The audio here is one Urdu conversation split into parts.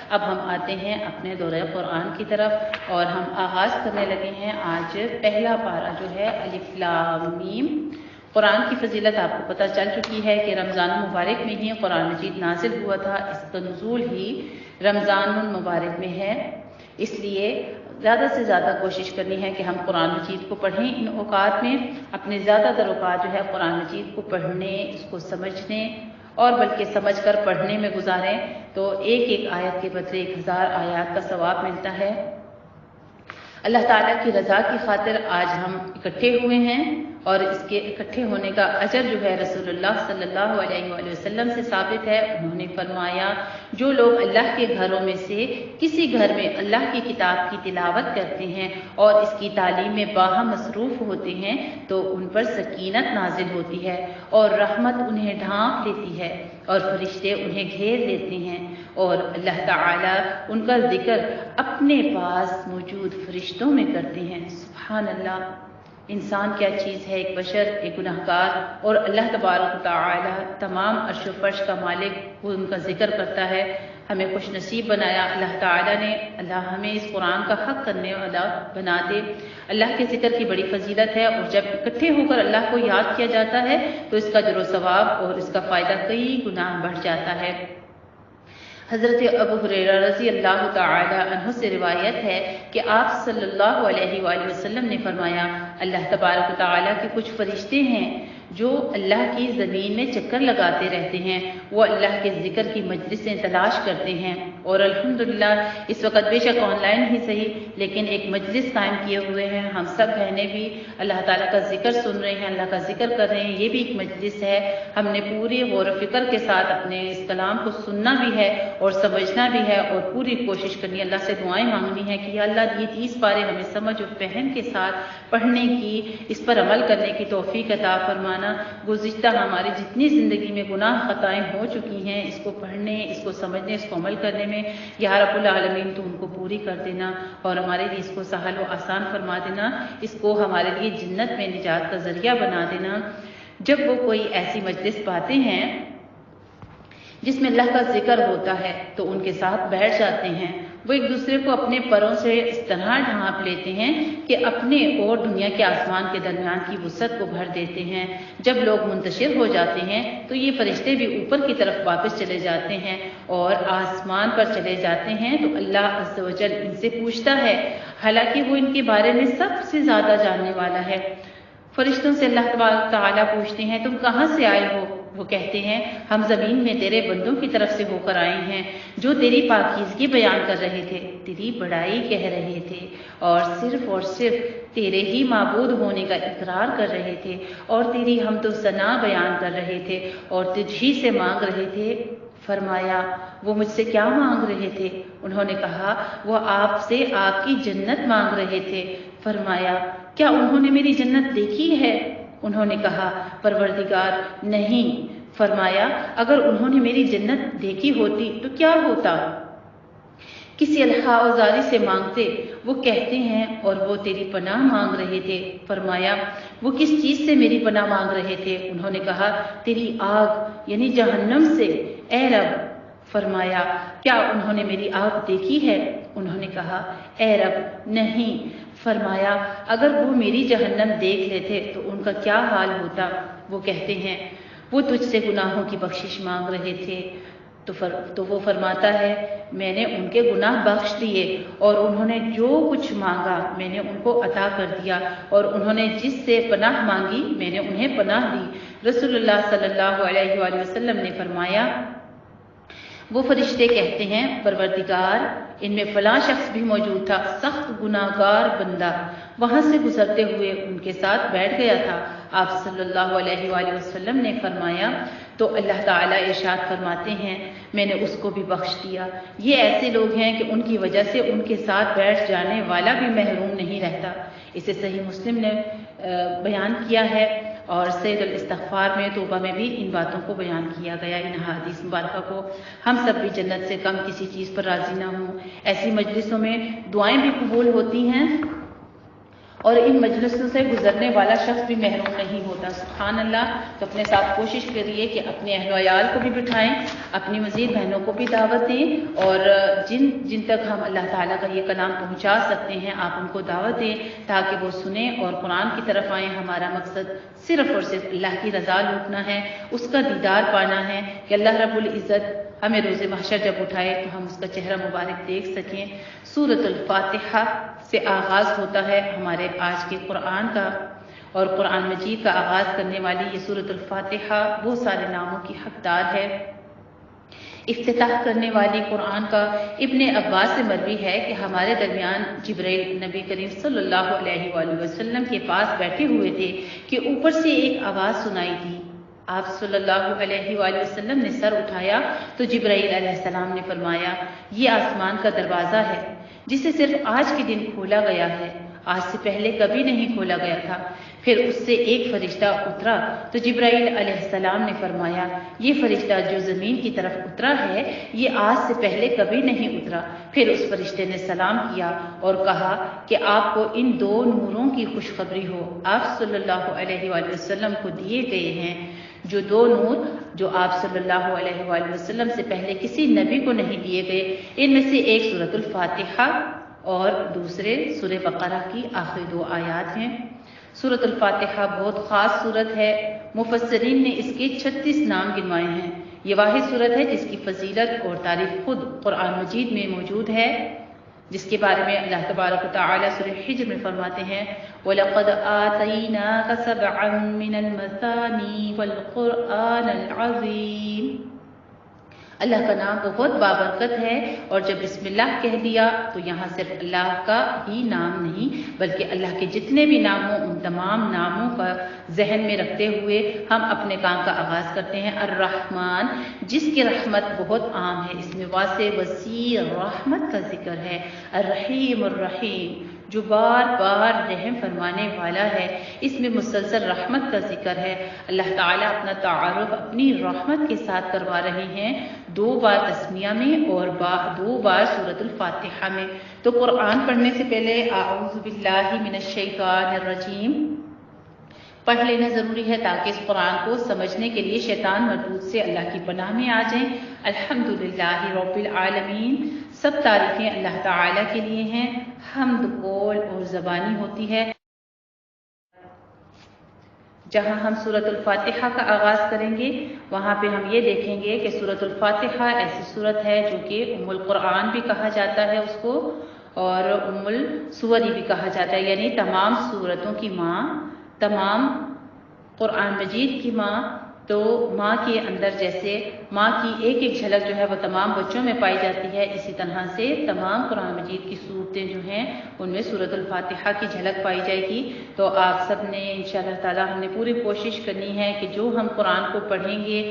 اب ہم آتے ہیں اپنے دورہ قرآن کی طرف اور ہم آغاز کرنے لگے ہیں آج پہلا پارہ جو ہے الف لام میم۔ قرآن کی فضیلت آپ کو پتہ چل چکی ہے کہ رمضان المبارک میں ہی قرآن مجید نازل ہوا تھا، اس کا نزول ہی رمضان المبارک میں ہے، اس لیے زیادہ سے زیادہ کوشش کرنی ہے کہ ہم قرآن مجید کو پڑھیں۔ ان اوقات میں اپنے زیادہ تر اوقات جو ہے قرآن مجید کو پڑھنے، اس کو سمجھنے اور بلکہ سمجھ کر پڑھنے میں گزاریں، تو ایک ایک آیت کے بدلے 1000 آیات کا ثواب ملتا ہے۔ اللہ تعالیٰ کی رضا کی خاطر آج ہم اکٹھے ہوئے ہیں اور اس کے اکٹھے ہونے کا اجر جو ہے رسول اللہ صلی اللہ علیہ وآلہ وسلم سے ثابت ہے۔ انہوں نے فرمایا جو لوگ اللہ کے گھروں میں سے کسی گھر میں اللہ کی کتاب کی تلاوت کرتے ہیں اور اس کی تعلیم میں باہم مصروف ہوتے ہیں تو ان پر سکینت نازل ہوتی ہے اور رحمت انہیں ڈھانپ لیتی ہے اور فرشتے انہیں گھیر لیتے ہیں اور اللہ تعالیٰ ان کا ذکر اپنے پاس موجود فرشتوں میں کرتے ہیں۔ سبحان اللہ! انسان کیا چیز ہے، ایک بشر، ایک گناہگار، اور اللہ تبارک و تعالی تمام عرش و فرش کا مالک، وہ ان کا ذکر کرتا ہے۔ ہمیں خوش نصیب بنایا اللہ تعالی نے، اللہ ہمیں اس قرآن کا حق کرنے والا بنا دے۔ اللہ کے ذکر کی بڑی فضیلت ہے اور جب اکٹھے ہو کر اللہ کو یاد کیا جاتا ہے تو اس کا اجر و ثواب اور اس کا فائدہ کئی گنا بڑھ جاتا ہے۔ حضرت ابو ہریرہ رضی اللہ تعالی عنہ سے روایت ہے کہ آپ صلی اللہ علیہ وآلہ وسلم نے فرمایا اللہ تبارک و تعالی کے کچھ فرشتے ہیں جو اللہ کی زمین میں چکر لگاتے رہتے ہیں، وہ اللہ کے ذکر کی مجلسیں تلاش کرتے ہیں اور الحمدللہ اس وقت بے شک آن لائن ہی صحیح لیکن ایک مجلس قائم کیے ہوئے ہیں، ہم سب بہنیں بھی اللہ تعالیٰ کا ذکر سن رہے ہیں، اللہ کا ذکر کر رہے ہیں، یہ بھی ایک مجلس ہے۔ ہم نے پوری غور و فکر کے ساتھ اپنے اس کلام کو سننا بھی ہے اور سمجھنا بھی ہے اور پوری کوشش کرنی ہے، اللہ سے دعائیں مانگنی ہے کہ یا اللہ یہ 30 پارے ہمیں سمجھ اور فہم کے ساتھ پڑھنے کی، اس پر عمل کرنے کی توفیق عطا فرمانا۔ گزشتہ ہماری جتنی زندگی میں گناہ خطائیں ہو چکی ہیں، اس کو پڑھنے، اس کو سمجھنے، اس کو عمل کرنے میں یا رب العالمین تو ان کو پوری کر دینا اور ہمارے لیے اس کو سہل و آسان فرما دینا، اس کو ہمارے لیے جنت میں نجات کا ذریعہ بنا دینا۔ جب وہ کوئی ایسی مجلس پاتے ہیں جس میں اللہ کا ذکر ہوتا ہے تو ان کے ساتھ بیٹھ جاتے ہیں، وہ ایک دوسرے کو اپنے پروں سے اس طرح ڈھانپ لیتے ہیں کہ اپنے اور دنیا کے آسمان کے درمیان کی وسعت کو بھر دیتے ہیں۔ جب لوگ منتشر ہو جاتے ہیں تو یہ فرشتے بھی اوپر کی طرف واپس چلے جاتے ہیں اور آسمان پر چلے جاتے ہیں تو اللہ عز و جل ان سے پوچھتا ہے، حالانکہ وہ ان کے بارے میں سب سے زیادہ جاننے والا ہے۔ فرشتوں سے اللہ تبارک تعالیٰ پوچھتے ہیں تم کہاں سے آئے ہو؟ وہ کہتے ہیں ہم زمین میں تیرے بندوں کی طرف سے ہو کر آئے ہیں جو تیری پاکیزگی بیان کر رہے تھے، تیری بڑائی کہہ رہے تھے اور صرف تیرے ہی معبود ہونے کا اقرار کر رہے تھے اور تیری حمد و ثنا بیان کر رہے تھے اور تجھ ہی سے مانگ رہے تھے۔ فرمایا وہ مجھ سے کیا مانگ رہے تھے؟ انہوں نے کہا وہ آپ سے آپ کی جنت مانگ رہے تھے۔ فرمایا کیا انہوں نے میری جنت دیکھی ہے؟ انہوں نے کہا پروردگار نہیں۔ فرمایا اگر انہوں نے میری جنت دیکھی ہوتی تو کیا ہوتا؟ کسی الحاح و زاری سے مانگتے، وہ کہتے ہیں اور وہ تیری پناہ مانگ رہے تھے۔ فرمایا وہ کس چیز سے میری پناہ مانگ رہے تھے؟ انہوں نے کہا تیری آگ یعنی جہنم سے اے رب۔ فرمایا کیا انہوں نے میری آگ دیکھی ہے؟ انہوں نے کہا اے رب نہیں۔ فرمایا اگر وہ میری جہنم دیکھ لیتے تو ان کا کیا حال ہوتا؟ وہ کہتے ہیں وہ تجھ سے گناہوں کی بخشش مانگ رہے تھے تو وہ فرماتا ہے میں نے ان کے گناہ بخش دیے اور انہوں نے جو کچھ مانگا میں نے ان کو عطا کر دیا اور انہوں نے جس سے پناہ مانگی میں نے انہیں پناہ دی۔ رسول اللہ صلی اللہ علیہ وآلہ وسلم نے فرمایا وہ فرشتے کہتے ہیں پروردگار ان میں فلاں شخص بھی موجود تھا، سخت گناہ گار بندہ، وہاں سے گزرتے ہوئے ان کے ساتھ بیٹھ گیا تھا۔ آپ صلی اللہ علیہ وآلہ وسلم نے فرمایا تو اللہ تعالیٰ ارشاد فرماتے ہیں میں نے اس کو بھی بخش دیا۔ یہ ایسے لوگ ہیں کہ ان کی وجہ سے ان کے ساتھ بیٹھ جانے والا بھی محروم نہیں رہتا۔ اسے صحیح مسلم نے بیان کیا ہے اور سید الاستغفار میں توبہ میں بھی ان باتوں کو بیان کیا گیا، ان حدیث مبارکہ کو۔ ہم سب بھی جنت سے کم کسی چیز پر راضی نہ ہوں۔ ایسی مجلسوں میں دعائیں بھی قبول ہوتی ہیں اور ان مجلسوں سے گزرنے والا شخص بھی محروم نہیں ہوتا۔ سبحان اللہ۔ تو اپنے ساتھ کوشش کریے کہ اپنے اہل و عیال کو بھی بٹھائیں، اپنی مزید بہنوں کو بھی دعوت دیں، اور جن تک ہم اللہ تعالیٰ کا یہ کلام پہنچا سکتے ہیں آپ ان کو دعوت دیں تاکہ وہ سنیں اور قرآن کی طرف آئیں۔ ہمارا مقصد صرف اور صرف اللہ کی رضا لوٹنا ہے، اس کا دیدار پانا ہے کہ اللہ رب العزت ہمیں روز محشر جب اٹھائے تو ہم اس کا چہرہ مبارک دیکھ سکیں۔ سورۃ الفاتحہ سے آغاز ہوتا ہے ہمارے آج کے قرآن کا، اور قرآن مجید کا آغاز کرنے والی یہ سورۃ الفاتحہ بہت سارے ناموں کی حقدار ہے۔ افتتاح کرنے والی قرآن کا ابن عباس سے مروی ہے کہ ہمارے درمیان جبرائیل نبی کریم صلی اللہ علیہ وآلہ وسلم کے پاس بیٹھے ہوئے تھے کہ اوپر سے ایک آواز سنائی دی۔ آپ صلی اللہ علیہ وآلہ وسلم نے سر اٹھایا تو جبرائیل علیہ السلام نے فرمایا، یہ آسمان کا دروازہ ہے جسے صرف آج کے دن کھولا گیا ہے، آج سے پہلے کبھی نہیں کھولا گیا تھا۔ پھر اس سے ایک فرشتہ اترا تو جبرائیل علیہ السلام نے فرمایا، یہ فرشتہ جو زمین کی طرف اترا ہے یہ آج سے پہلے کبھی نہیں اترا۔ پھر اس فرشتے نے سلام کیا اور کہا کہ آپ کو ان دو نوروں کی خوشخبری ہو، آپ صلی اللہ علیہ وآلہ وسلم کو دیے گئے ہیں جو دو نور جو آپ صلی اللہ علیہ وآلہ وسلم سے پہلے کسی نبی کو نہیں دیے گئے۔ ان میں سے ایک سورۃ الفاتحہ اور دوسرے سورہ بقرہ کی آخری دو آیات ہیں۔ سورۃ الفاتحہ بہت خاص سورت ہے، مفسرین نے اس کے 36 نام گنوائے ہیں۔ یہ واحد سورت ہے جس کی فضیلت اور تعریف خود قرآن مجید میں موجود ہے، جس کے بارے میں اللہ تبارک و تعالیٰ سورہ حجر میں فرماتے ہیں، وَلَقَدْ آتَيْنَاكَ سَبْعًا مِّنَ الْمَثَانِي وَالْقُرْآنَ الْعَظِيمِ۔ اللہ کا نام بہت بابرکت ہے، اور جب بسم اللہ کہہ دیا تو یہاں صرف اللہ کا ہی نام نہیں بلکہ اللہ کے جتنے بھی نام ہوں ان تمام ناموں کا ذہن میں رکھتے ہوئے ہم اپنے کام کا آغاز کرتے ہیں۔ الرحمن، جس کی رحمت بہت عام ہے، اس میں واسع وسیع رحمت کا ذکر ہے۔ الرحیم، الرحیم جو بار بار رحم فرمانے والا ہے، اس میں مسلسل رحمت کا ذکر ہے۔ اللہ تعالیٰ اپنا تعارف اپنی رحمت کے ساتھ کروا رہے ہیں، 2 بار تسمیہ میں اور 2 بار سورۃ الفاتحہ میں۔ تو قرآن پڑھنے سے پہلے اعوذ باللہ من الشیطان الرجیم پڑھ لینا ضروری ہے تاکہ اس قرآن کو سمجھنے کے لیے شیطان مردود سے اللہ کی پناہ میں آ جائیں۔ الحمدللہ رب العالمین، سب تعریفیں اللہ تعالیٰ کے لیے ہیں۔ حمد قول اور زبانی ہوتی ہے۔ جہاں ہم سورۃ الفاتحہ کا آغاز کریں گے وہاں پہ ہم یہ دیکھیں گے کہ سورۃ الفاتحہ ایسی سورت ہے جو کہ ام القرآن بھی کہا جاتا ہے اس کو، اور ام السوری بھی کہا جاتا ہے، یعنی تمام سورتوں کی ماں، تمام قرآن مجید کی ماں۔ تو ماں کے اندر جیسے ماں کی ایک ایک جھلک جو ہے وہ تمام بچوں میں پائی جاتی ہے، اسی طرح سے تمام قرآن مجید کی صورتیں جو ہیں ان میں سورۃ الفاتحہ کی جھلک پائی جائے گی۔ تو آپ سب نے انشاءاللہ تعالی ہم نے پوری کوشش کرنی ہے کہ جو ہم قرآن کو پڑھیں گے،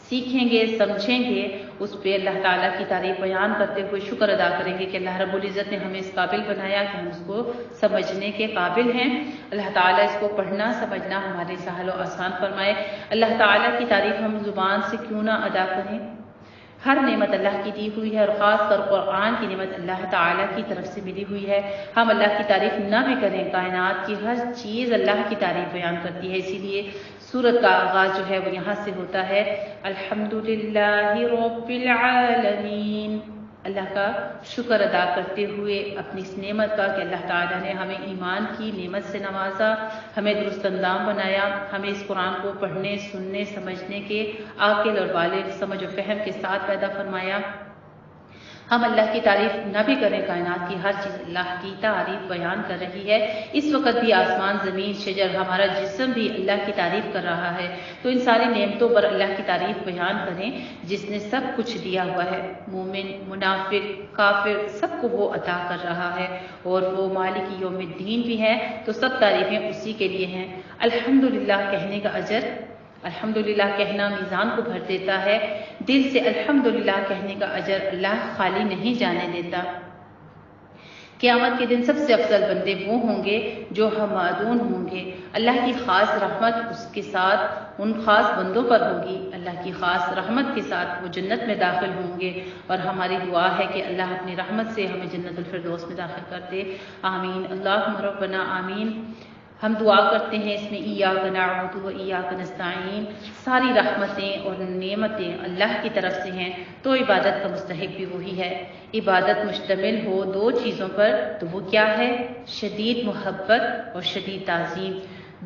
سیکھیں گے، سمجھیں گے، اس پہ اللہ تعالیٰ کی تعریف بیان کرتے ہوئے شکر ادا کریں گے کہ اللہ رب العزت نے ہمیں اس قابل بنایا کہ ہم اس کو سمجھنے کے قابل ہیں۔ اللہ تعالیٰ اس کو پڑھنا سمجھنا ہمارے سہل و آسان فرمائے۔ اللہ تعالیٰ کی تعریف ہم زبان سے کیوں نہ ادا کریں۔ ہر نعمت اللہ کی دی ہوئی ہے، اور خاص طور قرآن کی نعمت اللہ تعالیٰ کی طرف سے ملی ہوئی ہے۔ ہم اللہ کی تعریف نہ بھی کریں، کائنات کی ہر چیز اللہ کی تعریف بیان کرتی ہے، اسی لیے سورت کا آغاز جو ہے وہ یہاں سے ہوتا ہے، الحمدللہ رب العالمین، اللہ کا شکر ادا کرتے ہوئے اپنی اس نعمت کا کہ اللہ تعالیٰ نے ہمیں ایمان کی نعمت سے نوازا، ہمیں درست اندام بنایا، ہمیں اس قرآن کو پڑھنے، سننے، سمجھنے کے عاقل اور بالغ سمجھ و فہم کے ساتھ پیدا فرمایا۔ ہم اللہ کی تعریف نہ بھی کریں، کائنات کی ہر چیز اللہ کی تعریف بیان کر رہی ہے۔ اس وقت بھی آسمان، زمین، شجر، ہمارا جسم بھی اللہ کی تعریف کر رہا ہے۔ تو ان ساری نعمتوں پر اللہ کی تعریف بیان کریں جس نے سب کچھ دیا ہوا ہے، مومن، منافق، کافر، سب کو وہ عطا کر رہا ہے، اور وہ مالک یوم الدین بھی ہے، تو سب تعریفیں اسی کے لیے ہیں۔ الحمدللہ کہنے کا اجر، الحمدللہ کہنا میزان کو بھر دیتا ہے، دل سے الحمدللہ کہنے کا اجر اللہ خالی نہیں جانے دیتا۔ قیامت کے دن سب سے افضل بندے وہ ہوں گے جو حمادون ہوں گے، اللہ کی خاص رحمت اس کے ساتھ ان خاص بندوں پر ہوگی، اللہ کی خاص رحمت کے ساتھ وہ جنت میں داخل ہوں گے، اور ہماری دعا ہے کہ اللہ اپنی رحمت سے ہمیں جنت الفردوس میں داخل کر دے، آمین۔ اللہم ربنا آمین۔ ہم دعا کرتے ہیں اس میں ایاک نعبد و ایاک نستعین، ساری رحمتیں اور نعمتیں اللہ کی طرف سے ہیں، تو عبادت کا مستحق بھی وہی ہے۔ عبادت مشتمل ہو دو چیزوں پر تو وہ کیا ہے؟ شدید محبت اور شدید تعظیم۔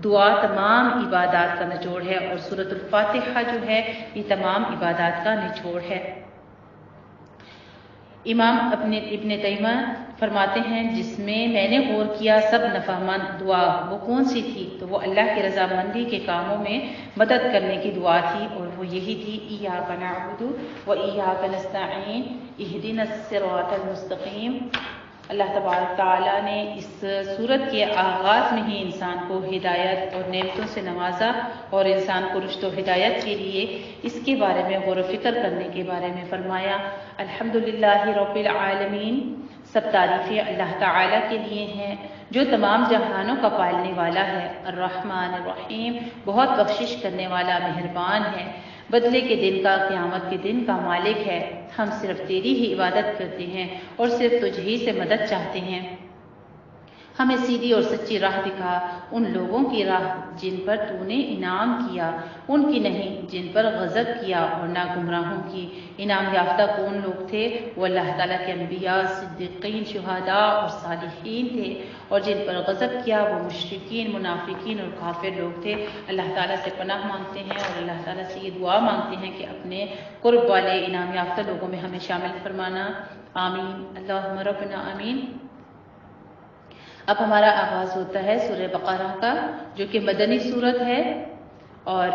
دعا تمام عبادات کا نچوڑ ہے، اور سورۃ الفاتحہ جو ہے یہ تمام عبادات کا نچوڑ ہے۔ امام ابن تیمیہ فرماتے ہیں جس میں نے غور کیا سب نفعمند دعا وہ کون سی تھی؟ تو وہ اللہ کی رضامندی کے کاموں میں مدد کرنے کی دعا تھی، اور وہ یہی تھی ایاک نعبد و ایاک نستعین اہدنا الصراط المستقیم۔ اللہ تبارک تعالیٰ نے اس صورت کے آغاز میں ہی انسان کو ہدایت اور نعمتوں سے نوازا، اور انسان کو رشد و ہدایت کے لیے اس کے بارے میں غور و فکر کرنے کے بارے میں فرمایا۔ الحمدللہ رب العالمین، سب تعریفیں اللہ تعالیٰ کے لیے ہیں جو تمام جہانوں کا پالنے والا ہے، الرحمن الرحیم، بہت بخشش کرنے والا مہربان ہے، بدلے کے دن کا قیامت کے دن کا مالک ہے۔ ہم صرف تیری ہی عبادت کرتے ہیں اور صرف تجھ ہی سے مدد چاہتے ہیں۔ ہمیں سیدھی اور سچی راہ دکھا، ان لوگوں کی راہ جن پر تو نے انعام کیا، ان کی نہیں جن پر غضب کیا، اور نہ گمراہوں کی۔ انعام یافتہ کون لوگ تھے؟ وہ اللہ تعالیٰ کے انبیاء، صدیقین، شہداء اور صالحین تھے، اور جن پر غضب کیا وہ مشرکین، منافقین اور کافر لوگ تھے۔ اللہ تعالیٰ سے پناہ مانگتے ہیں اور اللہ تعالیٰ سے یہ دعا مانگتے ہیں کہ اپنے قرب والے انعام یافتہ لوگوں میں ہمیں شامل فرمانا، آمین۔ اللہم ربنا آمین۔ اب ہمارا آغاز ہوتا ہے سورہ بقرہ کا، جو کہ مدنی سورت ہے، اور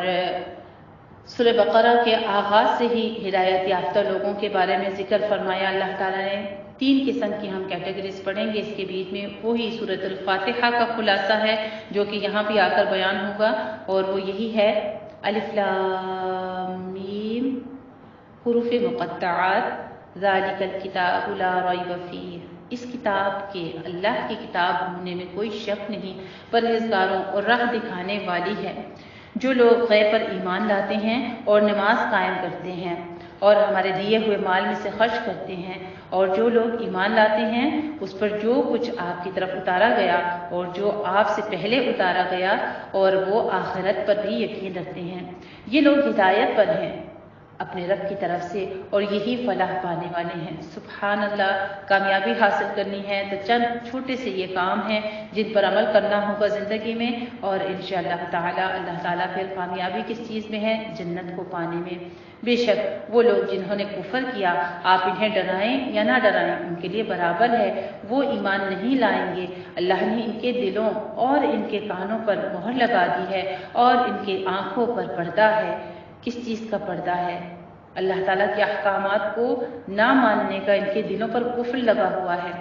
سورہ بقرہ کے آغاز سے ہی ہدایت یافتہ لوگوں کے بارے میں ذکر فرمایا اللہ تعالیٰ نے۔ 3 قسم کی ہم کیٹیگریز پڑھیں گے، اس کے بیچ میں وہی سورۃ الفاتحہ کا خلاصہ ہے جو کہ یہاں بھی آ کر بیان ہوگا، اور وہ یہی ہے الف لام میم حروف مقطعات ذالک الکتاب لا ریب فیہ، اس کتاب کے، اللہ کی کتاب ہونے میں کوئی شک نہیں، پرہیزگاروں اور راہ دکھانے والی ہے۔ جو لوگ غیب پر ایمان لاتے ہیں اور نماز قائم کرتے ہیں اور ہمارے دیے ہوئے مال میں سے خرچ کرتے ہیں، اور جو لوگ ایمان لاتے ہیں اس پر جو کچھ آپ کی طرف اتارا گیا اور جو آپ سے پہلے اتارا گیا، اور وہ آخرت پر بھی یقین رکھتے ہیں، یہ لوگ ہدایت پر ہیں اپنے رب کی طرف سے، اور یہی فلاح پانے والے ہیں۔ سبحان اللہ، کامیابی حاصل کرنی ہے تو چند چھوٹے سے یہ کام ہیں جن پر عمل کرنا ہوگا زندگی میں، اور انشاءاللہ تعالی اللہ تعالیٰ پھر کامیابی کس چیز میں ہے؟ جنت کو پانے میں۔ بے شک وہ لوگ جنہوں نے کفر کیا، آپ انہیں ڈرائیں یا نہ ڈرائیں ان کے لیے برابر ہے، وہ ایمان نہیں لائیں گے۔ اللہ نے ان کے دلوں اور ان کے کانوں پر مہر لگا دی ہے، اور ان کے آنکھوں پر پردہ ہے۔ کس چیز کا پردہ ہے؟ اللہ تعالیٰ کے احکامات کو نہ ماننے کا ان کے دلوں پر قفل لگا ہوا ہے،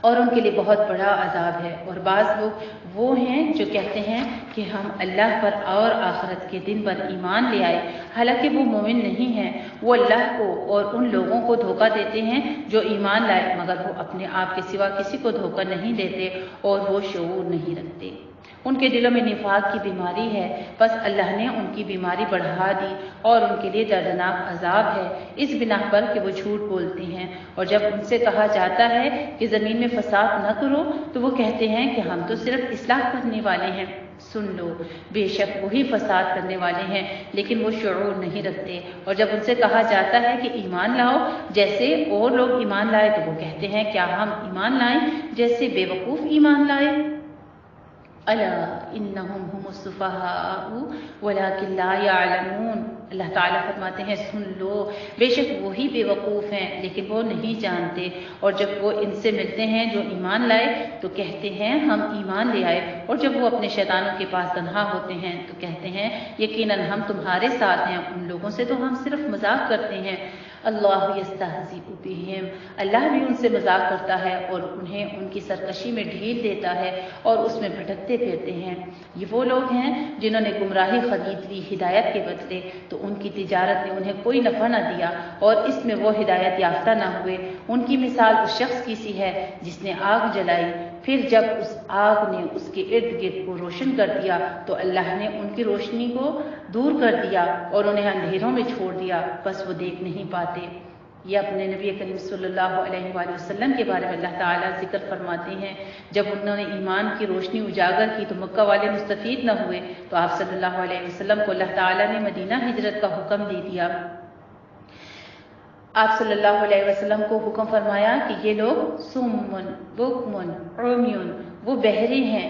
اور ان کے لیے بہت بڑا عذاب ہے۔ اور بعض لوگ وہ ہیں جو کہتے ہیں کہ ہم اللہ پر اور آخرت کے دن پر ایمان لے آئے، حالانکہ وہ مومن نہیں ہیں، وہ اللہ کو اور ان لوگوں کو دھوکہ دیتے ہیں جو ایمان لائے، مگر وہ اپنے آپ کے سوا کسی کو دھوکہ نہیں دیتے، اور وہ شعور نہیں رکھتے۔ ان کے دلوں میں نفاق کی بیماری ہے، بس اللہ نے ان کی بیماری بڑھا دی، اور ان کے لیے دردناک عذاب ہے اس بنا پر کہ وہ جھوٹ بولتے ہیں۔ اور جب ان سے کہا جاتا ہے کہ زمین میں فساد نہ کرو تو وہ کہتے ہیں کہ ہم تو صرف اصلاح کرنے والے ہیں۔ سن لو، بے شک وہی فساد کرنے والے ہیں لیکن وہ شعور نہیں رکھتے۔ اور جب ان سے کہا جاتا ہے کہ ایمان لاؤ جیسے اور لوگ ایمان لائے تو وہ کہتے ہیں کیا ہم ایمان لائیں جیسے بے وقوف ایمان لائے؟ الا انہم ہم السفہاء ولکن لا یعلمون، اللہ تعالیٰ فرماتے ہیں سن لو، بے شک وہی بے وقوف ہیں لیکن وہ نہیں جانتے۔ اور جب وہ ان سے ملتے ہیں جو ایمان لائے تو کہتے ہیں ہم ایمان لے آئے، اور جب وہ اپنے شیطانوں کے پاس تنہا ہوتے ہیں تو کہتے ہیں یقیناً ہم تمہارے ساتھ ہیں، ان لوگوں سے تو ہم صرف مذاق کرتے ہیں۔ اللہ یستہزئ بہم، اللہ بھی ان سے مذاق کرتا ہے اور انہیں ان کی سرکشی میں ڈھیل دیتا ہے اور اس میں بھٹکتے پھرتے ہیں۔ یہ وہ لوگ ہیں جنہوں نے گمراہی خرید لی ہدایت کے بدلے، تو ان کی تجارت نے انہیں کوئی نفع نہ دیا اور اس میں وہ ہدایت یافتہ نہ ہوئے۔ ان کی مثال اس شخص کی سی ہے جس نے آگ جلائی، پھر جب اس آگ نے اس کے ارد گرد کو روشن کر دیا تو اللہ نے ان کی روشنی کو دور کر دیا اور انہیں اندھیروں میں چھوڑ دیا، بس وہ دیکھ نہیں پاتے۔ یہ اپنے نبی کریم صلی اللہ علیہ وآلہ وسلم کے بارے میں اللہ تعالیٰ ذکر فرماتے ہیں، جب انہوں نے ایمان کی روشنی اجاگر کی تو مکہ والے مستفید نہ ہوئے، تو آپ صلی اللہ علیہ وسلم کو اللہ تعالیٰ نے مدینہ ہجرت کا حکم دے دیا۔ آپ صلی اللہ علیہ وسلم کو حکم فرمایا کہ یہ لوگ سمن بکمن عمیون، وہ بہرے ہیں،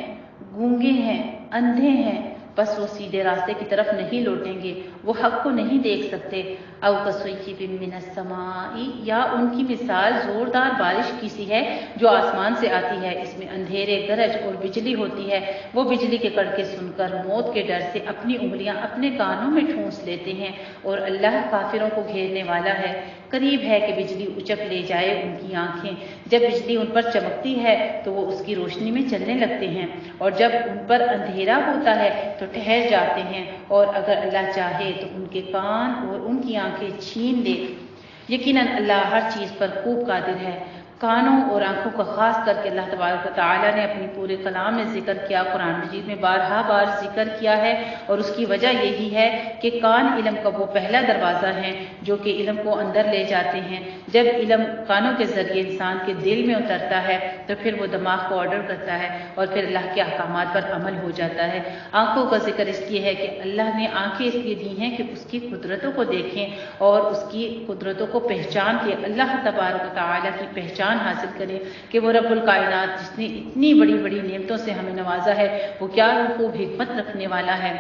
گونگے ہیں، اندھے ہیں، بس وہ سیدھے راستے کی طرف نہیں لوٹیں گے، وہ حق کو نہیں دیکھ سکتے۔ او کصیب من السماء، یا ان کی مثال زوردار بارش کی سی ہے جو آسمان سے آتی ہے، اس میں اندھیرے گرج اور بجلی ہوتی ہے، وہ بجلی کے کڑکے سن کر موت کے ڈر سے اپنی انگلیاں اپنے کانوں میں ٹھونس لیتے ہیں، اور اللہ کافروں کو گھیرنے والا ہے۔ قریب ہے کہ بجلی اچک لے جائے ان کی آنکھیں، جب بجلی ان پر چمکتی ہے تو وہ اس کی روشنی میں چلنے لگتے ہیں، اور جب ان پر اندھیرا ہوتا ہے تو ٹھہر جاتے ہیں، اور اگر اللہ چاہے تو ان کے کان اور ان کی آنکھیں چھین لے۔ یقیناً اللہ ہر چیز پر خوب قادر ہے۔ کانوں اور آنکھوں کا خاص کر کے اللہ تبارک و تعالیٰ نے اپنی پورے کلام میں ذکر کیا، قرآن مجید میں بارہا بار ذکر کیا ہے، اور اس کی وجہ یہی ہے کہ کان علم کا وہ پہلا دروازہ ہے جو کہ علم کو اندر لے جاتے ہیں۔ جب علم کانوں کے ذریعے انسان کے دل میں اترتا ہے تو پھر وہ دماغ کو آرڈر کرتا ہے اور پھر اللہ کے احکامات پر عمل ہو جاتا ہے۔ آنکھوں کا ذکر اس لیے ہے کہ اللہ نے آنکھیں اس لیے دی ہیں کہ اس کی قدرتوں کو دیکھیں اور اس کی قدرتوں کو پہچان کے اللہ تبارک و تعالیٰ کی پہچان حاصل کریں کہ وہ رب الکائنات جس نے اتنی بڑی بڑی نعمتوں سے ہمیں نوازا ہے وہ کیا خوب حکمت رکھنے والا ہے۔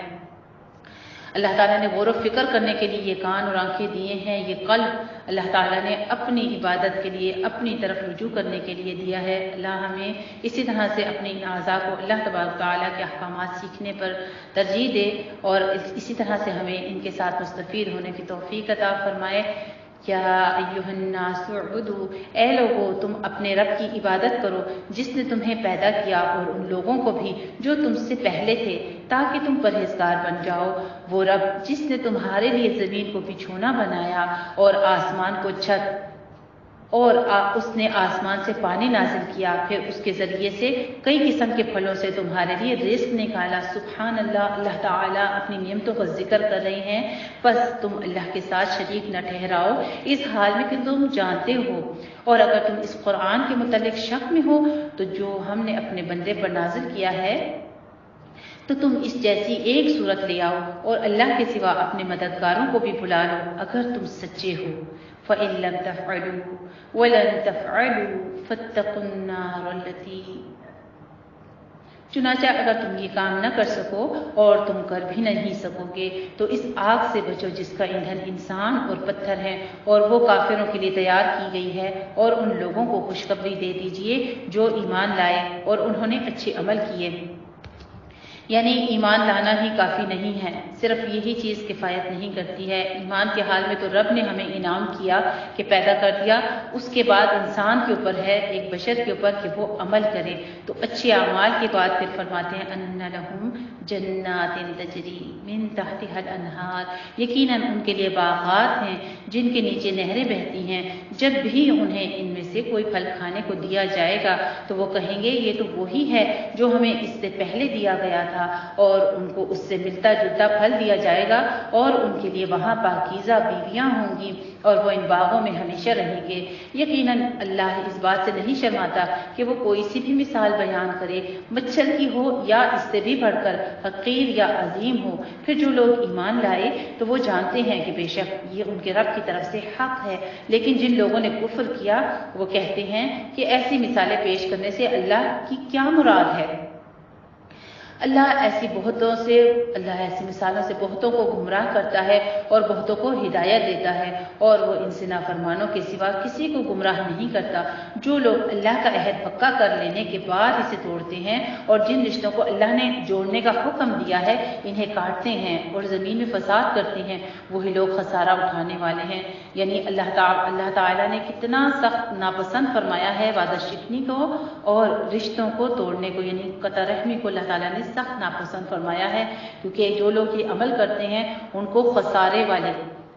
اللہ تعالیٰ نے غور و فکر کرنے کے لیے یہ کان اور آنکھیں دیے ہیں، یہ قلب اللہ تعالیٰ نے اپنی عبادت کے لیے اپنی طرف رجوع کرنے کے لیے دیا ہے۔ اللہ ہمیں اسی طرح سے اپنے ان اعضاء کو اللہ تبارک تعالیٰ کے احکامات سیکھنے پر ترجیح دے اور اسی طرح سے ہمیں ان کے ساتھ مستفید ہونے کی توفیق عطا فرمائے۔ یا ایھا الناس اعبدوا، اے لوگو تم اپنے رب کی عبادت کرو جس نے تمہیں پیدا کیا اور ان لوگوں کو بھی جو تم سے پہلے تھے تاکہ تم پرہیزگار بن جاؤ۔ وہ رب جس نے تمہارے لیے زمین کو بچھونا بنایا اور آسمان کو چھت، اور اس نے آسمان سے پانی نازل کیا، پھر اس کے ذریعے سے کئی قسم کے پھلوں سے تمہارے لیے رزق نکالا۔ سبحان اللہ، اللہ تعالیٰ اپنی نعمتوں کا ذکر کر رہے ہیں، بس تم اللہ کے ساتھ شریک نہ ٹھہراؤ اس حال میں کہ تم جانتے ہو، اور اگر تم اس قرآن کے متعلق شک میں ہو تو جو ہم نے اپنے بندے پر نازل کیا ہے تو تم اس جیسی ایک صورت لے آؤ اور اللہ کے سوا اپنے مددگاروں کو بھی بلا لو اگر تم سچے ہو۔ فَإِن لَّمْ تَفْعَلُوا وَلَن تَفْعَلُوا فَاتَّقُوا النَّارَ الَّتِي، چنانچہ اگر تم یہ کام نہ کر سکو اور تم کر بھی نہیں سکو گے تو اس آگ سے بچو جس کا ایندھن انسان اور پتھر ہے اور وہ کافروں کے لیے تیار کی گئی ہے، اور ان لوگوں کو خوشخبری دے دیجئے جو ایمان لائے اور انہوں نے اچھے عمل کیے۔ یعنی ایمان لانا ہی کافی نہیں ہے، صرف یہی چیز کفایت نہیں کرتی ہے۔ ایمان کے حال میں تو رب نے ہمیں انعام کیا کہ پیدا کر دیا، اس کے بعد انسان کے اوپر ہے، ایک بشر کے اوپر کہ وہ عمل کرے۔ تو اچھے اعمال کے بعد پھر فرماتے ہیں ان لہم جنات تجری من تحتها الانہار، یقیناً ان کے لیے باغات ہیں جن کے نیچے نہریں بہتی ہیں، جب بھی انہیں ان میں سے کوئی پھل کھانے کو دیا جائے گا تو وہ کہیں گے یہ تو وہی ہے جو ہمیں اس سے پہلے دیا گیا تھا، اور ان کو اس سے ملتا جلتا پھل دیا جائے گا، اور ان کے لیے وہاں پاکیزہ بیویاں ہوں گی اور وہ ان باغوں میں ہمیشہ رہیں گے۔ یقیناً اللہ اس بات سے نہیں شرماتا کہ وہ کوئی سی بھی مثال بیان کرے، مچھر کی ہو یا اس سے بھی بڑھ کر حقیر یا عظیم ہو، پھر جو لوگ ایمان لائے تو وہ جانتے ہیں کہ بے شک یہ ان کے رب کی طرف سے حق ہے، لیکن جن لوگوں نے کفر کیا وہ کہتے ہیں کہ ایسی مثالیں پیش کرنے سے اللہ کی کیا مراد ہے۔ اللہ ایسی مثالوں سے بہتوں کو گمراہ کرتا ہے اور بہتوں کو ہدایت دیتا ہے، اور وہ ان سے نافرمانوں کے سوا کسی کو گمراہ نہیں کرتا۔ جو لوگ اللہ کا عہد پکا کر لینے کے بعد اسے توڑتے ہیں اور جن رشتوں کو اللہ نے جوڑنے کا حکم دیا ہے انہیں کاٹتے ہیں اور زمین میں فساد کرتے ہیں، وہی لوگ خسارہ اٹھانے والے ہیں۔ یعنی اللہ تعالیٰ نے کتنا سخت ناپسند فرمایا ہے وعدہ شکنی کو اور رشتوں کو توڑنے کو، یعنی قطع رحمی کو اللہ تعالیٰ نے سخت ناپسند فرمایا ہے، کیونکہ جو لوگ یہ عمل کرتے ہیں ان کو خسارے والے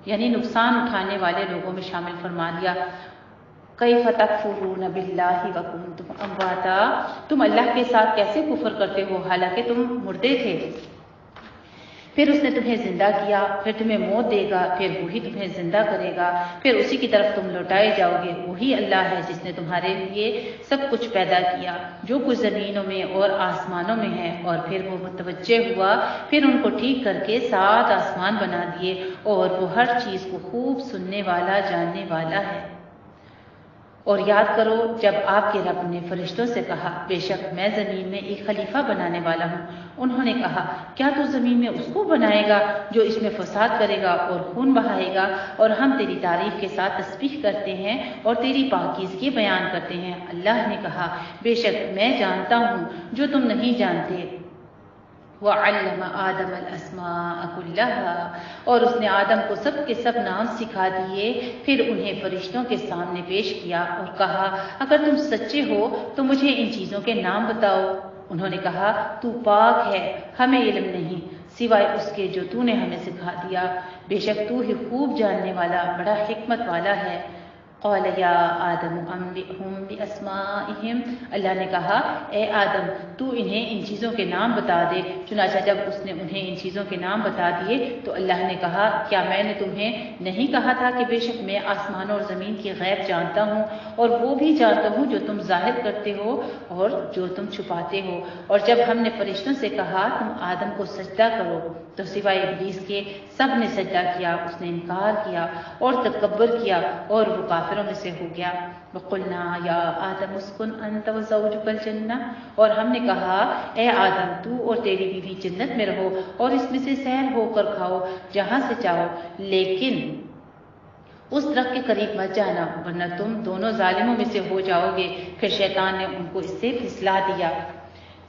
یعنی نقصان اٹھانے والے لوگوں میں شامل فرما دیا۔ کیف تکفرون باللہ وکنتم امواتا، تم اللہ کے ساتھ کیسے کفر کرتے ہو حالانکہ تم مردے تھے، پھر اس نے تمہیں زندہ کیا، پھر تمہیں موت دے گا، پھر وہی تمہیں زندہ کرے گا، پھر اسی کی طرف تم لوٹائے جاؤ گے۔ وہی اللہ ہے جس نے تمہارے لیے سب کچھ پیدا کیا جو کچھ زمینوں میں اور آسمانوں میں ہے، اور پھر وہ متوجہ ہوا، پھر ان کو ٹھیک کر کے 7 آسمان بنا دیے، اور وہ ہر چیز کو خوب سننے والا جاننے والا ہے۔ اور یاد کرو جب آپ کے رب نے فرشتوں سے کہا بے شک میں زمین میں ایک خلیفہ بنانے والا ہوں، انہوں نے کہا کیا تو زمین میں اس کو بنائے گا جو اس میں فساد کرے گا اور خون بہائے گا، اور ہم تیری تعریف کے ساتھ تسبیح کرتے ہیں اور تیری پاکیزگی بیان کرتے ہیں۔ اللہ نے کہا بے شک میں جانتا ہوں جو تم نہیں جانتے۔ وَعَلَّمَ آدَمَ الْأَسْمَاءَ كُلَّهَا، اور اس نے آدم کو سب کے سب نام سکھا دیے، پھر انہیں فرشتوں کے سامنے پیش کیا اور کہا اگر تم سچے ہو تو مجھے ان چیزوں کے نام بتاؤ۔ انہوں نے کہا تو پاک ہے، ہمیں علم نہیں سوائے اس کے جو تو نے ہمیں سکھا دیا، بے شک تو ہی خوب جاننے والا بڑا حکمت والا ہے۔ قال یا آدم انبئہم باسمائہم، اللہ نے کہا اے آدم تو انہیں ان چیزوں کے نام بتا دے۔ چنانچہ جب اس نے انہیں ان چیزوں کے نام بتا دیے تو اللہ نے کہا کیا میں نے تمہیں نہیں کہا تھا کہ بے شک میں آسمانوں اور زمین کی غیب جانتا ہوں، اور وہ بھی جانتا ہوں جو تم ظاہر کرتے ہو اور جو تم چھپاتے ہو۔ اور جب ہم نے فرشتوں سے کہا تم آدم کو سجدہ کرو تو سوائے ابلیس کے سب نے سجدہ کیا، اس نے انکار کیا اور تکبر کیا اور وہ کافروں میں سے ہو گیا۔ وقلنا یا آدم اسکن انت وزوجک الجنہ، اور ہم نے کہا اے آدم تو اور تیری بیوی جنت میں رہو اور اس میں سے سیر ہو کر کھاؤ جہاں سے چاہو، لیکن اس درخت کے قریب مت جانا ورنہ تم دونوں ظالموں میں سے ہو جاؤ گے۔ پھر شیطان نے ان کو اس سے پھسلا دیا۔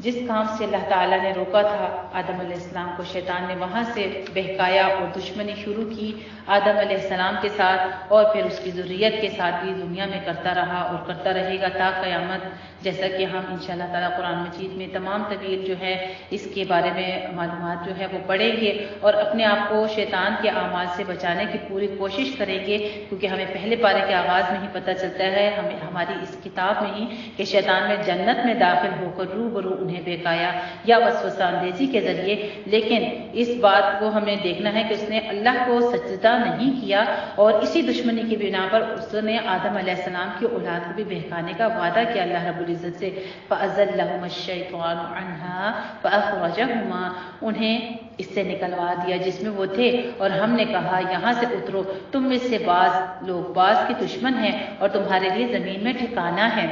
جس کام سے اللہ تعالیٰ نے روکا تھا آدم علیہ السلام کو، شیطان نے وہاں سے بہکایا اور دشمنی شروع کی آدم علیہ السلام کے ساتھ، اور پھر اس کی ذریت کے ساتھ بھی دنیا میں کرتا رہا اور کرتا رہے گا تا قیامت، جیسا کہ ہم انشاءاللہ تعالیٰ قرآن مجید میں تمام طویل جو ہے اس کے بارے میں معلومات جو ہے وہ پڑھیں گے، اور اپنے آپ کو شیطان کے اعمال سے بچانے کی پوری کوشش کریں گے، کیونکہ ہمیں پہلے پارے کے آغاز میں ہی پتہ چلتا ہے ہمیں ہماری اس کتاب میں ہی کہ شیطان میں جنت میں داخل ہو کر روبرو انہیں بہکایا یا وسوسہ اندیزی کے ذریعے، لیکن اس بات کو ہمیں دیکھنا ہے کہ اس نے اللہ کو سجدہ نہیں کیا، اور اسی دشمنی کی بنا پر اس نے آدم علیہ السلام کی اولاد کو بھی بہکانے کا وعدہ کیا اللہ رب العزت سے۔ فَأَزَلَّهُمَا الشَّيْطَانُ عَنْهَا فَأَخْرَجَهُمَا، انہیں اس سے نکلوا دیا جس میں وہ تھے، اور ہم نے کہا یہاں سے اترو، تم میں سے بعض لوگ بعض کے دشمن ہیں اور تمہارے لیے زمین میں ٹھکانہ ہے،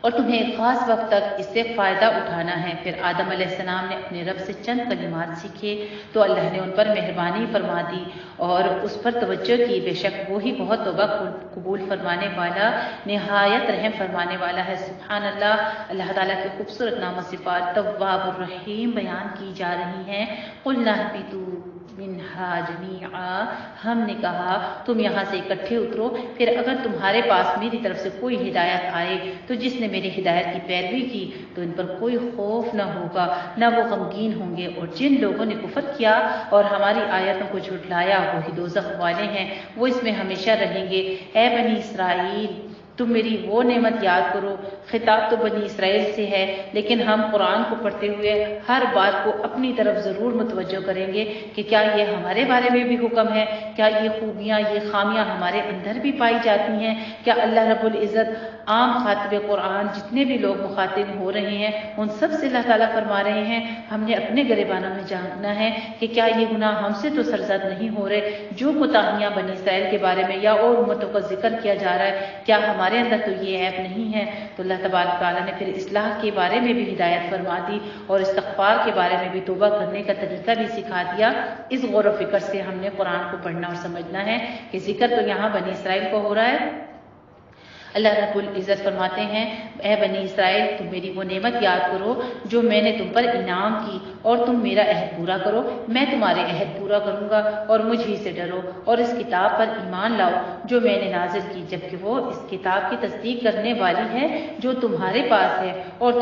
اور تمہیں ایک خاص وقت تک اس سے فائدہ اٹھانا ہے۔ پھر آدم علیہ السلام نے اپنے رب سے چند کلمات سیکھے تو اللہ نے ان پر مہربانی فرما دی اور اس پر توجہ کی، بے شک وہی بہت توبہ قبول فرمانے والا نہایت رحم فرمانے والا ہے۔ سبحان اللہ، اللہ تعالیٰ کے خوبصورت نام و صفات تواب الرحیم بیان کی جا رہی ہیں۔ قلنا اہبطوا منہا جمیعا، ہم نے کہا تم یہاں سے اکٹھے اترو، پھر اگر تمہارے پاس میری طرف سے کوئی ہدایت آئے تو جس نے میری ہدایت کی پیروی کی تو ان پر کوئی خوف نہ ہوگا نہ وہ غمگین ہوں گے، اور جن لوگوں نے کفر کیا اور ہماری آیتوں کو جھٹلایا وہی دوزخ والے ہیں، وہ اس میں ہمیشہ رہیں گے۔ اے بنی اسرائیل تم میری وہ نعمت یاد کرو۔ خطاب تو بنی اسرائیل سے ہے، لیکن ہم قرآن کو پڑھتے ہوئے ہر بات کو اپنی طرف ضرور متوجہ کریں گے کہ کیا یہ ہمارے بارے میں بھی حکم ہے، کیا یہ خوبیاں یہ خامیاں ہمارے اندر بھی پائی جاتی ہیں، کیا اللہ رب العزت عام خاطب قرآن جتنے بھی لوگ مخاطب ہو رہے ہیں ان سب سے اللہ تعالیٰ فرما رہے ہیں ہم نے اپنے گریبانوں میں جاننا ہے کہ کیا یہ گناہ ہم سے تو سرزد نہیں ہو رہے، جو کوتاہیاں بنی اسرائیل کے بارے میں یا اور امتوں کا ذکر کیا جا رہا ہے کیا ہمارے تمہارے اندر تو یہ عیب نہیں ہے. تو اللہ تبارک تعالیٰ نے پھر اصلاح کے بارے میں بھی ہدایت فرما دی اور استغفار کے بارے میں بھی توبہ کرنے کا طریقہ بھی سکھا دیا. اس غور و فکر سے ہم نے قرآن کو پڑھنا اور سمجھنا ہے کہ ذکر تو یہاں بنی اسرائیل کو ہو رہا ہے. اللہ رب العزت فرماتے ہیں اے بنی اسرائیل تم میری وہ نعمت یاد کرو جو میں نے تم پر انعام کی اور تم میرا عہد پورا کرو. میں تمہارے عہد پورا کروں گا اور مجھ ہی سے ڈرو اور اس کتاب پر ایمان لاؤ جو میں نے نازل کی جبکہ وہ اس کتاب کی تصدیق کرنے والی ہے جو تمہارے پاس ہے اور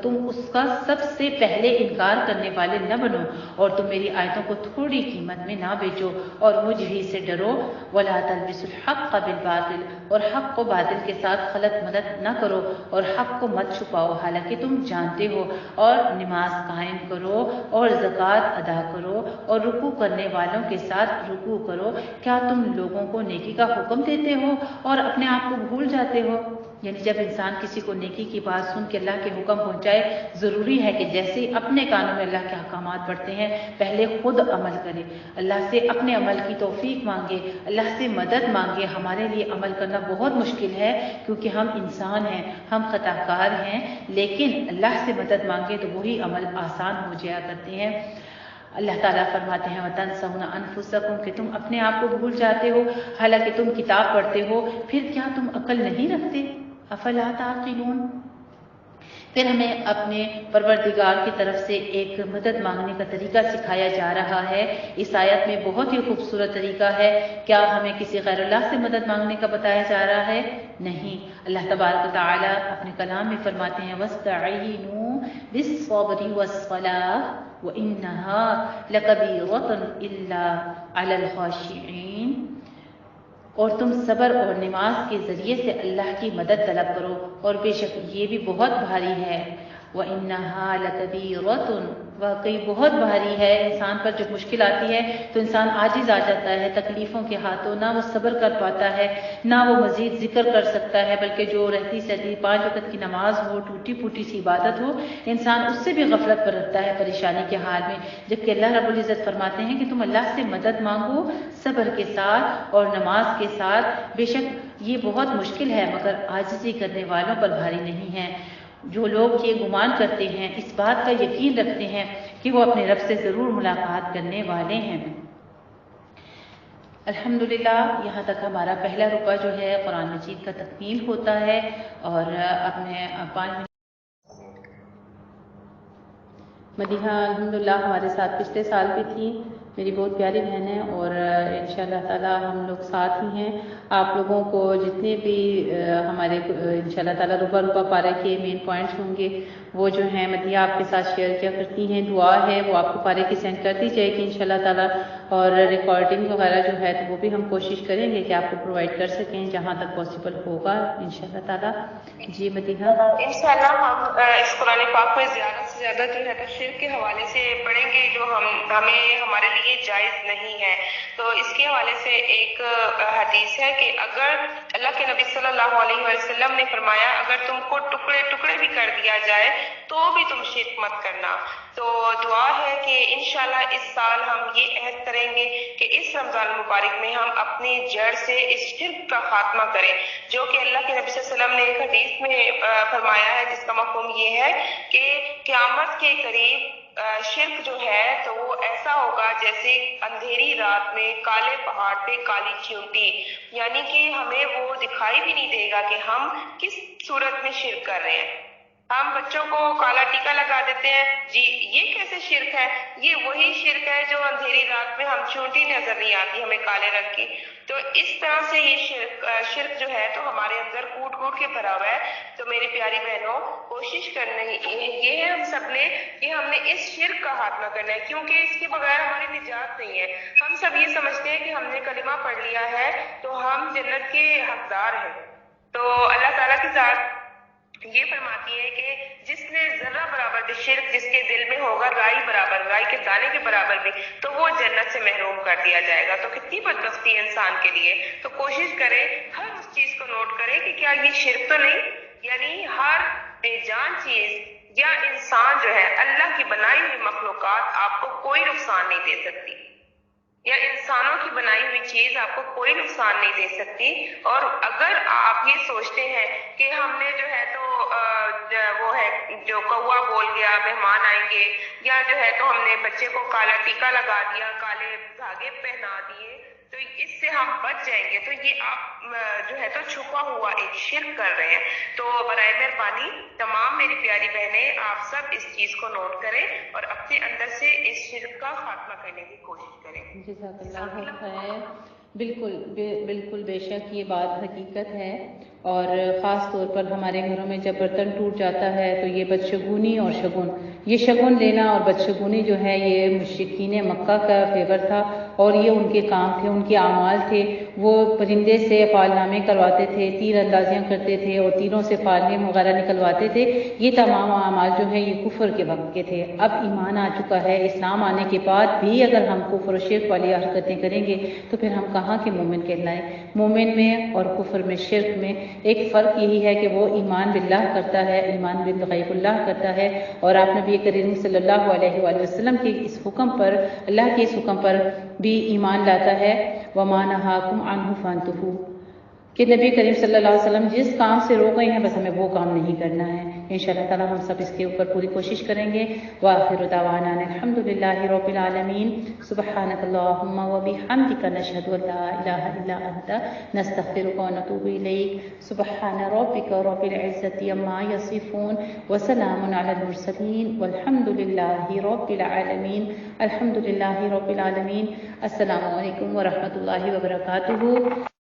تم اس کا سب سے پہلے انکار کرنے والے نہ بنو اور تم میری آیتوں کو تھوڑی قیمت میں نہ بیچو اور مجھ ہی سے ڈرو. ولا تلبسوا الحق بالباطل اور حق کو باطل کے ساتھ خلط ملط نہ کرو اور حق کو مت چھپاؤ حالانکہ تم جانتے ہو. اور نماز قائم کرو اور زکوٰۃ ادا کرو اور رکوع کرنے والوں کے ساتھ رکوع کرو. کیا تم لوگوں کو نیکی کا حکم دیتے ہو اور اپنے آپ کو بھول جاتے ہو؟ یعنی جب انسان کسی کو نیکی کی بات سن کے اللہ کے حکم پہنچائے ضروری ہے کہ جیسے ہی اپنے کانوں میں اللہ کے احکامات پڑھتے ہیں پہلے خود عمل کرے, اللہ سے اپنے عمل کی توفیق مانگے, اللہ سے مدد مانگے. ہمارے لیے عمل کرنا بہت مشکل ہے کیونکہ ہم انسان ہیں, ہم خطا کار ہیں, لیکن اللہ سے مدد مانگے تو وہی عمل آسان ہو جایا کرتے ہیں. اللہ تعالیٰ فرماتے ہیں وَتَنْسَوْنَ أَنفُسَكُمْ کہ تم اپنے آپ کو بھول جاتے ہو حالانکہ تم کتاب پڑھتے ہو. پھر کیا تم عقل نہیں رکھتے؟ افلا تعقلون. پھر ہمیں اپنے پروردگار کی طرف سے ایک مدد مانگنے کا طریقہ سکھایا جا رہا ہے. اس آیت میں بہت ہی خوبصورت طریقہ ہے. کیا ہمیں کسی غیر اللہ سے مدد مانگنے کا بتایا جا رہا ہے؟ نہیں. اللہ تبارک و تعالیٰ اپنے کلام میں فرماتے ہیں وَاسْتَعِينُوا بِالصَّبْرِ وَالصَّلَاةِ وَإِنَّهَا لَكَبِيرَةٌ إِلَّا عَلَى الْخَاشِعِينَ. اور تم صبر اور نماز کے ذریعے سے اللہ کی مدد طلب کرو اور بے شک یہ بھی بہت بھاری ہے. وَإِنَّهَا لَكَبِيرَةٌ واقعی بہت بھاری ہے. انسان پر جب مشکل آتی ہے تو انسان عاجز آ جاتا ہے تکلیفوں کے ہاتھوں, نہ وہ صبر کر پاتا ہے نہ وہ مزید ذکر کر سکتا ہے, بلکہ جو رہتی سہتی 5 وقت کی نماز ہو, ٹوٹی پھوٹی سی عبادت ہو, انسان اس سے بھی غفلت برتتا ہے پریشانی کے حال میں. جبکہ اللہ رب العزت فرماتے ہیں کہ تم اللہ سے مدد مانگو صبر کے ساتھ اور نماز کے ساتھ. بے شک یہ بہت مشکل ہے مگر عاجزی کرنے والوں پر بھاری نہیں ہے. جو لوگ یہ گمان کرتے ہیں, اس بات کا یقین رکھتے ہیں کہ وہ اپنے رب سے ضرور ملاقات کرنے والے ہیں. الحمدللہ یہاں تک ہمارا پہلا رکوع جو ہے قرآن مجید کا تکمیل ہوتا ہے. اور اب میں 5 منٹ مدیحہ الحمدللہ ہمارے ساتھ پچھلے سال بھی تھی, میری بہت پیاری بہن ہے اور انشاءاللہ تعالی ہم لوگ ساتھ ہی ہیں. آپ لوگوں کو جتنے بھی ہمارے انشاءاللہ تعالی ربع پارہ کے مین پوائنٹس ہوں گے وہ جو ہیں مدیحہ آپ کے ساتھ شیئر کیا کرتی ہیں. دعا ہے وہ آپ کو پارے کی سینڈ کرتی جائے گی انشاءاللہ تعالی, اور ریکارڈنگ وغیرہ جو ہے تو وہ بھی ہم کوشش کریں گے کہ آپ کو پرووائڈ کر سکیں جہاں تک پاسبل ہوگا انشاءاللہ تعالی. جی مدیحہ. انشاءاللہ ہم اس قرآن پاک میں زیادہ سے زیادہ جو ہے شرک کے حوالے سے پڑھیں گے جو ہمیں ہمارے لیے جائز نہیں ہے. تو اس کے حوالے سے ایک حدیث ہے کہ اگر اللہ کے نبی صلی اللہ علیہ وسلم نے فرمایا اگر تم کو ٹکڑے ٹکڑے بھی کر دیا جائے تو بھی تم شرک مت کرنا. تو دعا ہے کہ انشاءاللہ اس سال ہم یہ عہد کریں گے کہ اس رمضان مبارک میں ہم اپنی جڑ سے اس شرک کا خاتمہ کریں جو کہ اللہ کے نبی صلی اللہ علیہ وسلم نے ایک حدیث میں فرمایا ہے جس کا مفہوم یہ ہے کہ قیامت کے قریب شرک جو ہے تو وہ ایسا ہوگا جیسے اندھیری رات میں کالے پہاڑ پہ کالی چیونٹی, یعنی کہ ہمیں وہ دکھائی بھی نہیں دے گا کہ ہم کس صورت میں شرک کر رہے ہیں. ہم بچوں کو کالا ٹیکا لگا دیتے ہیں, جی یہ کیسے شرک ہے؟ یہ وہی شرک ہے جو اندھیری رات میں ہم چونٹی نظر نہیں آتی ہمیں کالے رنگ کی. تو اس طرح سے یہ شرک جو ہے تو ہمارے اندر کوٹ کوٹ کے بھرا ہوا ہے. تو میری پیاری بہنوں کوشش کرنا یہ ہے ہم سب نے کہ ہم نے اس شرک کا خاتمہ کرنا ہے کیونکہ اس کے بغیر ہماری نجات نہیں ہے. ہم سب یہ سمجھتے ہیں کہ ہم نے کلمہ پڑھ لیا ہے تو ہم جنت کے حقدار ہیں. تو اللہ تعالیٰ کی ذات یہ فرماتی ہے کہ جس نے ذرہ برابر بھی شرک جس کے دل میں ہوگا رائی برابر, رائی کے دانے کے برابر بھی, تو وہ جنت سے محروم کر دیا جائے گا. تو کتنی بدبختی ہے انسان کے لیے. تو کوشش کرے ہر اس چیز کو نوٹ کرے کہ کیا یہ شرک تو نہیں, یعنی ہر بے جان چیز یا انسان جو ہے اللہ کی بنائی ہوئی مخلوقات آپ کو کوئی نقصان نہیں دے سکتی. یا انسانوں کی بنائی ہوئی چیز آپ کو کوئی نقصان نہیں دے سکتی. اور اگر آپ یہ سوچتے ہیں کہ ہم نے جو ہے تو وہ ہے جو کوا بول گیا مہمان آئیں گے، یا جو ہے تو ہم نے بچے کو کالا ٹیکا لگا دیا، کالے دھاگے پہنا دیے تو اس سے ہم بچ جائیں گے، تو یہ آپ جو ہے تو چھپا ہوا ایک شرک کر رہے ہیں. تو برائے مہربانی تمام میری پیاری بہنیں آپ سب اس چیز کو نوٹ کریں اور اپنے اندر سے اس شرک کا خاتمہ کرنے کی کوشش کریں. جزاک اللہ خیر. بالکل بے شک یہ بات حقیقت ہے، اور خاص طور پر ہمارے گھروں میں جب برتن ٹوٹ جاتا ہے تو یہ بدشگونی اور شگن، یہ شگن لینا اور بدشگونی جو ہے یہ مشرکین مکہ کا فیور تھا، اور یہ ان کے کام تھے، ان کے اعمال تھے. وہ پرندے سے فال نامے کرواتے تھے، تیر اندازیاں کرتے تھے اور تیروں سے فالنیم وغیرہ نکلواتے تھے. یہ تمام اعمال جو ہیں یہ کفر کے وقت کے تھے. اب ایمان آ چکا ہے، اسلام آنے کے بعد بھی اگر ہم کفر و شرک والی حرکتیں کریں گے تو پھر ہم کہاں کے مومن کہلائیں. مومن میں اور کفر میں، شرک میں ایک فرق یہی ہے کہ وہ ایمان باللہ کرتا ہے، ایمان بالغیب اللہ کرتا ہے، اور آپ نبی کریم صلی اللہ علیہ وآلہ وسلم کے اس حکم پر، اللہ کے اس حکم پر بھی ایمان لاتا ہے. وَمَا نَهَاكُمْ عَنْهُ فَانْتَهُوا، کہ نبی کریم صلی اللہ علیہ وسلم جس کام سے روک گئے ہیں بس ہمیں وہ کام نہیں کرنا ہے. انشاءاللہ تعالی ہم سب اس کے اوپر پوری کوشش کریں گے. وآخر دعوانا الحمدللہ رب العالمین. سبحانک اللہم وبحمدک نشہد ان لا الہ الا انت نستغفرک ونتوب الیک. سبحان ربک رب العزة عما یصفون وسلام علی المرسلین والحمدللہ رب العالمین. الحمدللہ رب العالمین. السلام علیکم ورحمۃ اللہ وبرکاتہ.